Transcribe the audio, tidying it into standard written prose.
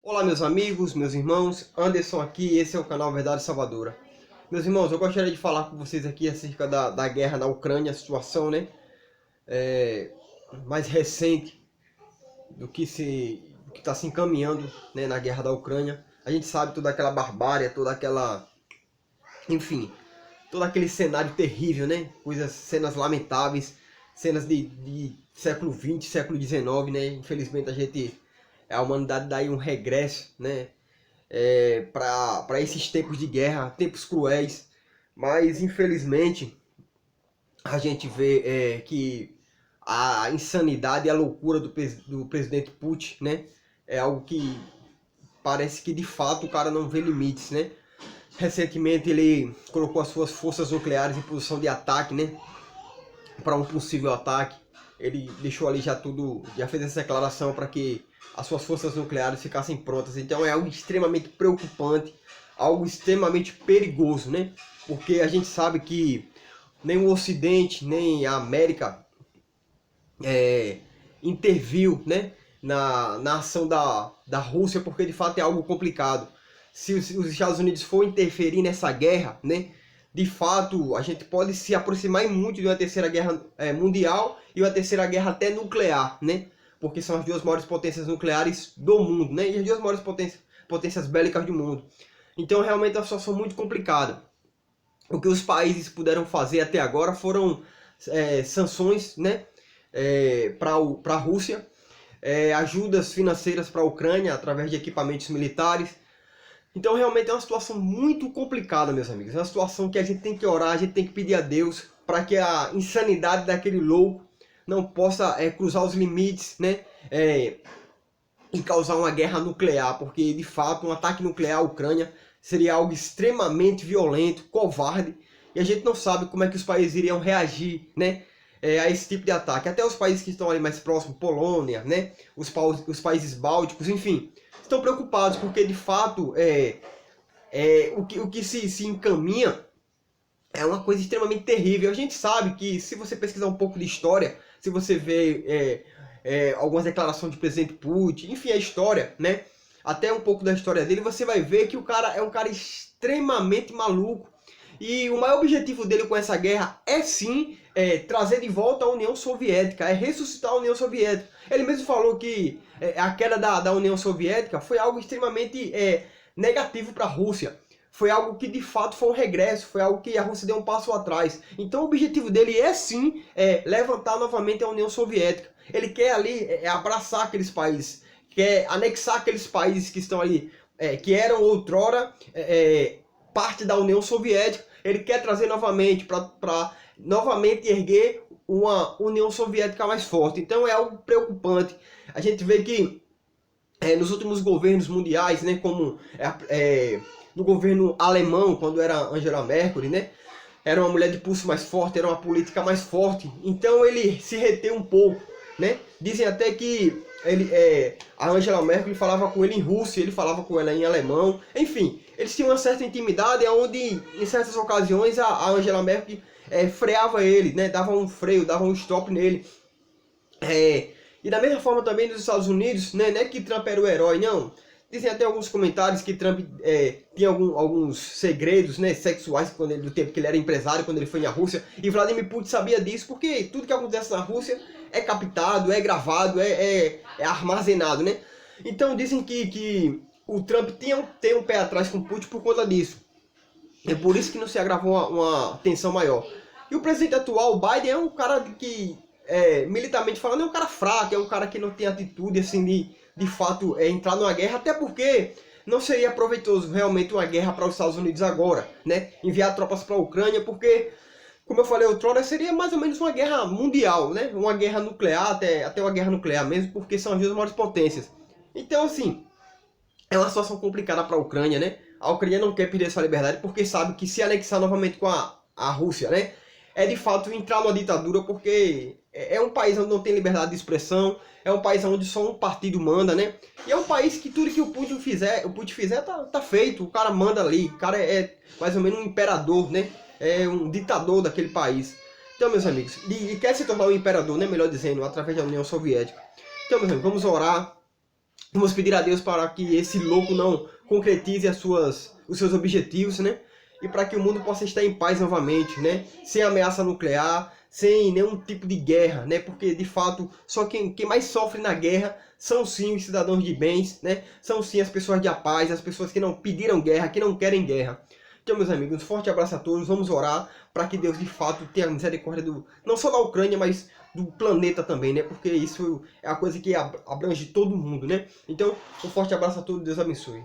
Olá meus amigos, meus irmãos, Anderson aqui, esse é o canal Verdade Salvadora. Meus irmãos, eu gostaria de falar com vocês aqui acerca da guerra na Ucrânia, a situação, né, mais recente do que está se encaminhando, né, na guerra da Ucrânia. A gente sabe toda aquela barbárie, toda aquela, enfim, todo aquele cenário terrível, né, cenas lamentáveis, cenas de século XX, século XIX, né, infelizmente a humanidade dá aí um regresso, né, para esses tempos de guerra, tempos cruéis, mas infelizmente a gente vê que a insanidade e a loucura do presidente Putin, né, é algo que parece que de fato o cara não vê limites, né. Recentemente ele colocou as suas forças nucleares em posição de ataque, né, para um possível ataque. Ele deixou ali já fez essa declaração para que as suas forças nucleares ficassem prontas. Então é algo extremamente preocupante, algo extremamente perigoso, né? Porque a gente sabe que nem o Ocidente, nem a América interviu, né, na ação da Rússia, porque de fato é algo complicado. Se os Estados Unidos for interferir nessa guerra, né, de fato a gente pode se aproximar muito de uma terceira guerra mundial e uma terceira guerra até nuclear, né? Porque são as duas maiores potências nucleares do mundo, né? E as duas maiores potências bélicas do mundo. Então realmente é uma situação muito complicada. O que os países puderam fazer até agora foram sanções, né, para a Rússia, ajudas financeiras para a Ucrânia através de equipamentos militares. Então realmente é uma situação muito complicada, meus amigos. É uma situação que a gente tem que orar, a gente tem que pedir a Deus para que a insanidade daquele louco não possa cruzar os limites, né, e causar uma guerra nuclear, porque de fato um ataque nuclear à Ucrânia seria algo extremamente violento, covarde, e a gente não sabe como é que os países iriam reagir, né, a esse tipo de ataque. Até os países que estão ali mais próximos, Polônia, né, os países bálticos, enfim, estão preocupados, porque de fato o que se encaminha é uma coisa extremamente terrível. A gente sabe que, se você pesquisar um pouco de história, se você vê algumas declarações do presidente Putin, enfim, a história, né, até um pouco da história dele, você vai ver que o cara é um cara extremamente maluco. E o maior objetivo dele com essa guerra é sim trazer de volta a União Soviética, é ressuscitar a União Soviética. Ele mesmo falou que a queda da União Soviética foi algo extremamente negativo para a Rússia. Foi algo que de fato foi um regresso, foi algo que a Rússia deu um passo atrás. Então o objetivo dele é sim levantar novamente a União Soviética. Ele quer ali abraçar aqueles países, quer anexar aqueles países que estão ali, que eram outrora parte da União Soviética. Ele quer trazer novamente para novamente erguer uma União Soviética mais forte. Então é algo preocupante. A gente vê que nos últimos governos mundiais, né, como no governo alemão, quando era Angela Merkel, né, era uma mulher de pulso mais forte, era uma política mais forte. Então ele se reteu um pouco, né? Dizem até que a Angela Merkel falava com ele em russo, ele falava com ela em alemão. Enfim, eles tinham uma certa intimidade, onde em certas ocasiões a Angela Merkel freava ele, né? Dava um freio, dava um stop nele. E da mesma forma também nos Estados Unidos, né? Não é que Trump era o herói, não. Dizem até alguns comentários que Trump tinha alguns segredos, né, sexuais do tempo que ele era empresário, quando ele foi na Rússia. E Vladimir Putin sabia disso, porque tudo que acontece na Rússia é captado, é gravado, é armazenado, né? Então dizem que o Trump tem um pé atrás com o Putin por conta disso. É por isso que não se agravou uma tensão maior. E o presidente atual, o Biden, é um cara que, militarmente falando, é um cara fraco, é um cara que não tem atitude assim de fato entrar numa guerra, até porque não seria proveitoso realmente uma guerra para os Estados Unidos agora, né? Enviar tropas para a Ucrânia, porque, como eu falei outrora, seria mais ou menos uma guerra mundial, né? Uma guerra nuclear, até uma guerra nuclear mesmo, porque são as duas maiores potências. Então, assim, é uma situação complicada para a Ucrânia, né? A Ucrânia não quer perder sua liberdade, porque sabe que se anexar novamente com a Rússia, né, é de fato entrar numa ditadura, porque é um país onde não tem liberdade de expressão, é um país onde só um partido manda, né? E é um país que tudo que o Putin fizer tá feito, o cara manda ali, o cara é mais ou menos um imperador, né? É um ditador daquele país. Então, meus amigos, e quer se tornar um imperador, né, melhor dizendo, através da União Soviética. Então, meus amigos, vamos orar, Vamos pedir a Deus para que esse louco não concretize os seus objetivos, né? E para que o mundo possa estar em paz novamente, né? Sem ameaça nuclear, sem nenhum tipo de guerra, né? Porque, de fato, só quem mais sofre na guerra são sim os cidadãos de bens, né? São sim as pessoas de paz, as pessoas que não pediram guerra, que não querem guerra. Então, meus amigos, um forte abraço a todos. Vamos orar para que Deus, de fato, tenha misericórdia não só da Ucrânia, mas do planeta também, né? Porque isso é a coisa que abrange todo mundo, né? Então, um forte abraço a todos. Deus abençoe.